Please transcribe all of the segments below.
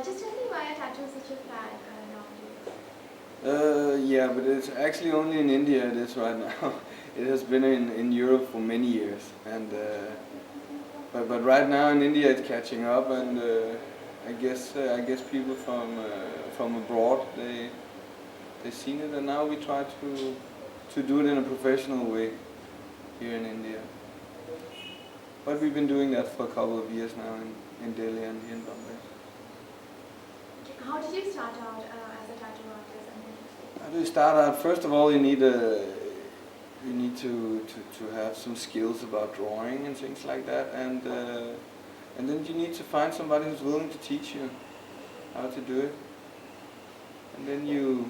Just tell me why a tattoo is such a fad nowadays. Yeah, but it's actually only in India it is right now. It has been in Europe for many years, and but right now in India it's catching up, and I guess people from abroad they seen it, and now we try to do it in a professional way here in India. But we've been doing that for a couple of years now in Delhi and here in Bombay. How did you start out as a tattoo artist? How do you start out? First of all, you need to have some skills about drawing and things like that, and then you need to find somebody who's willing to teach you how to do it. And then you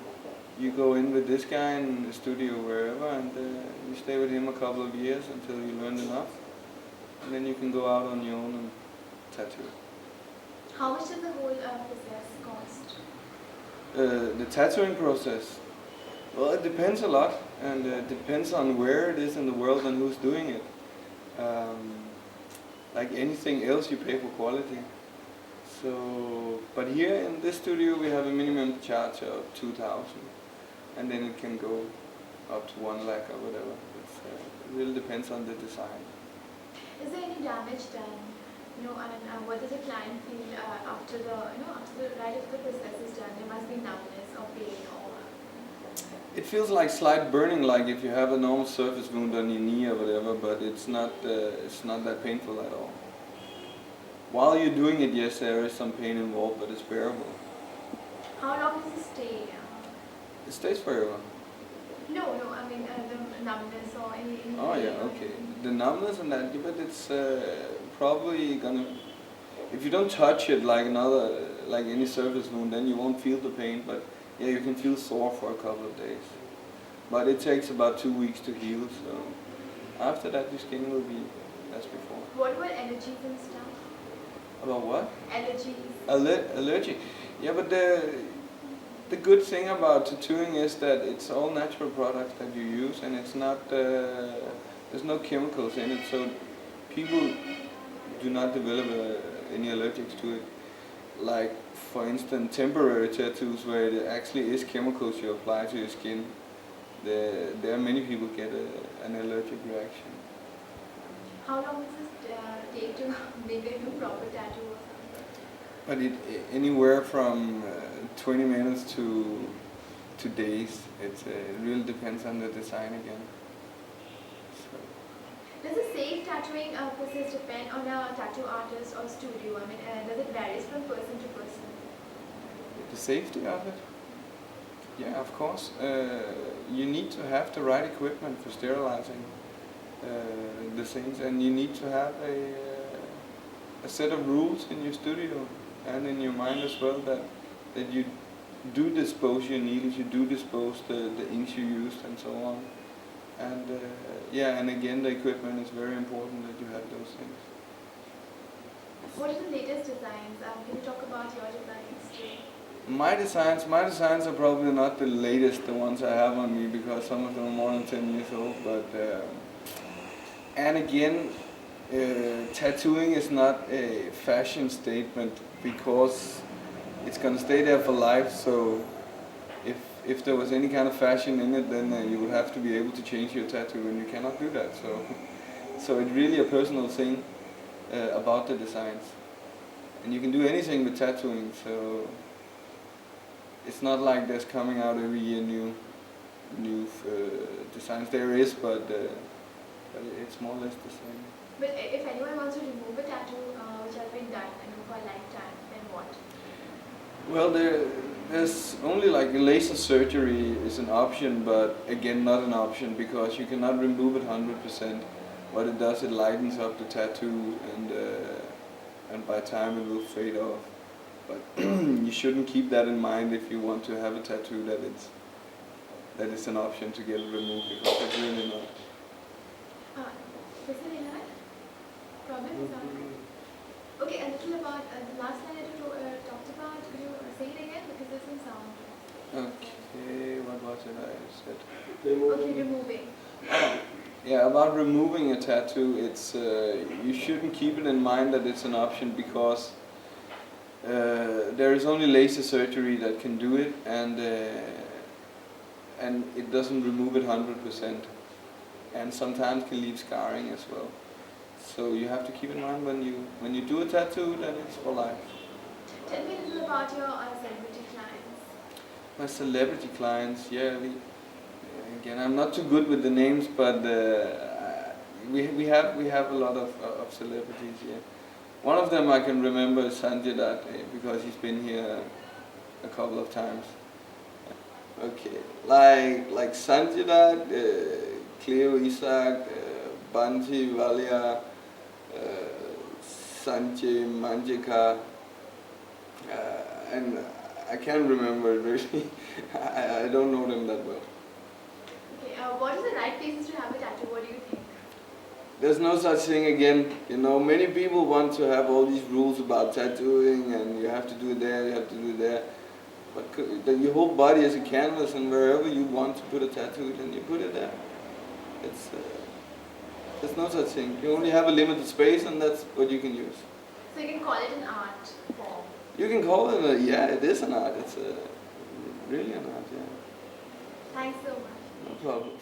go in with this guy in the studio wherever, and you stay with him a couple of years until you learn enough, and then you can go out on your own and tattoo. How much does the whole process cost? The tattooing process? Well, it depends a lot, and it depends on where it is in the world and who's doing it. Like anything else, you pay for quality. So, but here in this studio we have a minimum charge of 2,000, and then it can go up to 1 lakh or whatever. It really depends on the design. Is there any damage done? And what does the client feel after the process is done? There must be numbness or pain or. It feels like slight burning, like if you have a normal surface wound on your knee or whatever, but it's not that painful at all. While you're doing it, yes, there is some pain involved, but it's bearable. How long does it stay? It stays forever. No, I mean the numbness or any. Oh yeah, okay. The numbness and that, but it's probably gonna. If you don't touch it like any surface wound, then you won't feel the pain. But yeah, you can feel sore for a couple of days. But it takes about 2 weeks to heal. So after that, your skin will be as before. What about allergies and stuff? About what? Allergies. Allergic. Yeah, but the good thing about tattooing is that it's all natural products that you use, and it's not there's no chemicals in it, so people do not develop any allergics to it. Like, for instance, temporary tattoos where it actually is chemicals you apply to your skin. There are many people get an allergic reaction. How long does it take to make a new proper tattoo or something? But anywhere from 20 minutes to days. It really depends on the design again. So. Does the safe tattooing process depend on a tattoo artist or studio? I mean, does it vary from person to person? The safety of it? Yeah, of course. You need to have the right equipment for sterilizing the things, and you need to have a set of rules in your studio and in your mind as well, that you do dispose your needles, you do dispose the inks you used and so on. And yeah, and again, the equipment is very important that you have those things. What are the latest designs? Can you talk about your designs too? My designs are probably not the latest, the ones I have on me, because some of them are more than 10 years old. But and again, tattooing is not a fashion statement, because it's gonna stay there for life. So if there was any kind of fashion in it, then you would have to be able to change your tattoo, and you cannot do that. So it's really a personal thing about the designs, and you can do anything with tattooing. So it's not like there's coming out every year new designs. There is, but it's more or less the same. But if anyone wants to remove a tattoo which has been done for a lifetime, then what? Well, there's only like laser surgery is an option, but again not an option, because you cannot remove it 100%. What it does, it lightens up the tattoo, and by time it will fade off. But you shouldn't keep that in mind if you want to have a tattoo, that it's an option to get it removed, because it's really not. Is there any problem? Okay, a little about the last line that you talked about. Could you say it again, because there's some sound? Okay, what was it I said? Okay, removing. Oh, yeah, about removing a tattoo, it's you shouldn't keep it in mind that it's an option, because There is only laser surgery that can do it, and it doesn't remove it 100%, and sometimes can leave scarring as well. So you have to keep in mind when you do a tattoo, then it's for life. Tell me a little about your celebrity clients. My celebrity clients, yeah. Again, I'm not too good with the names, but we have a lot of celebrities here. One of them I can remember is Sanjay Dutt, because he's been here a couple of times. Okay, like Sanjay Dutt, Cleo Isaac, Banji Valia, Sanjay Manjika, and I can't remember it really. I don't know them that well. Okay, what is the right places to have a tattoo? What do you think? There's no such thing again. You know, many people want to have all these rules about tattooing, and you have to do it there, you have to do it there. But your whole body is a canvas, and wherever you want to put a tattoo, then you put it there. It's there's no such thing. You only have a limited space, and that's what you can use. So you can call it an art form. You can call it yeah, it is an art. It's really an art, yeah. Thanks so much. No problem.